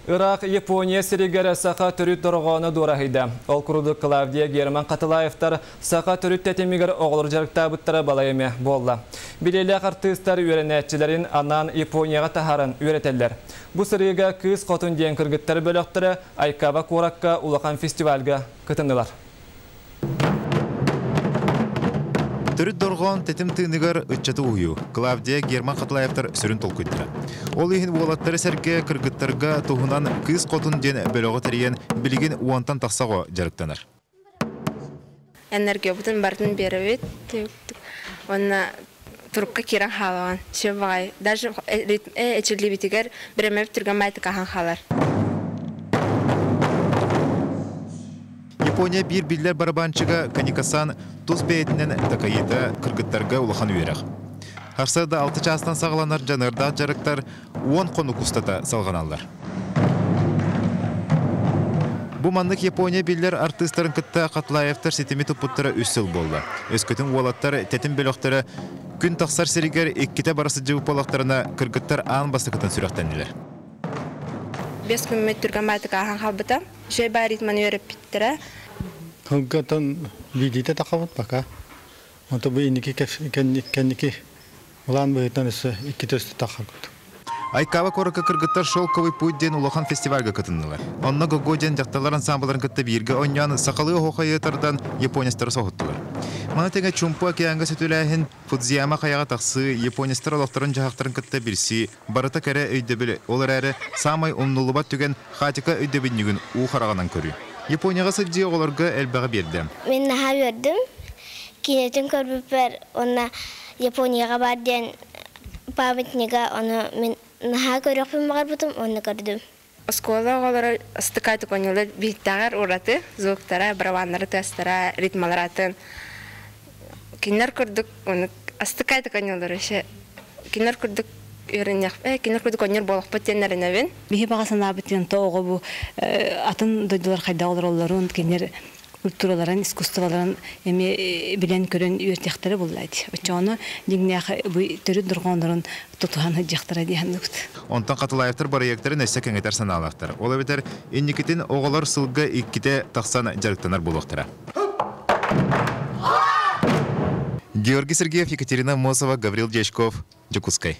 Irak Япония сиригері сақа түрі тұрғаны дұрағыйды. Ол күрді Клавдия Герман Қатылаевтар сақа түрі тәтемегер оғылыр жарықта бұттары балайыме болды. Білелі артыстар үйренетчілерін анан Японияға тахарын үйретелер. Бұл сырыға күз қотын ден кіргіттері бөліқтірі Айкаба Қораққа улақан фестивальға күтінділар. Түріт дорған тетім тыынығар үтчаты ұйу. Клавдия Герман Қатылаевтар сүрін толқыйдыра. Ол ехін уолаттары сәрге кыргыттарға туғынан кыз қотын ден бөліғі тәрген білген уантан тақсағы жарықтанар. Энергия бұтын бардың бері өт. Онына тұрыққа керен қалуан. Шев бағай. Даже әчірлі бітігер біремеп түрген майты қаған қалар. Япония bir biller барабанчыга Каникасан туз бейтінен такайыда кыргыттарға улахан үйерақ. Харсада 6 частан сағыланар жанырда жарықтар 10 қону кустата салғаналар. Бұл мандық Япония биллер артыстарын кітті Қатылаевтар сетеме тұппыттары үссіл болды. Өскөтін уолаттар тәтім бөліқтары күн тақсар серігер еккете барасы жауып болақтарына кыргыттар аң басты кітін сүректенілер. 5 күн мөт түрген майты қаған қалбыта. Жай бар ритманы өріп біттірі. Хангатан видите такават пока. Он то бы иники кенники. Улан бы танысы икитесте тахагут. Айкаба Қораққа кыргыттар шолковый путь ден улахан фестивальга кытыннылар. Онна гогоден жақталар ансамбларын кытты бирге оньян сақалы хохайытардан японистары соғыттылар. Мана теңе чумпу океанга сөтіләхін Фудзияма қаяға тақсы японистар олақтарын жағақтарын кытты бірси, барыта кәрі өйдебілі олар әрі самай умнулыбат түген хатика өйдебінігін ұқарағанан көрі. Японияға сәдде оларға әлбәға берді. Мен наға бердім. Кинетін көрбіппер, онна Японияға барден памятниға, оны мен наға көріқпен мағар бұтым, оны көрдім. Скола олары ыстықайты көңілі биттағар ұраты, зоқтара, барабанлары тәстара, ритмаларатын. Кинер көрдік, оны ыстықайты көңілдері ше. Кинер көрдік үйренек, кинер көрдік өнер болып бұттенлеріне бен. Бихи бағасына бұттен тоғы бұл атын дойдылар қайда олар оларын, кинер культураларын, искусстволарын білен көрін үйертектері болайды. Өтчоны дегінеқ бұл түрі дұрғандырын тұтуған жақтыра дейін үкті. Онтан Қатылаевтар барайектарын өсі кәңетер саналақтар. Ола бетер, еннекетін оғалар сылғы иккіте тақсан жарықтанар болуқтыра. Георгий Сергеев, Екатерина Мосова, Гаврил Дьячков, Якутскай.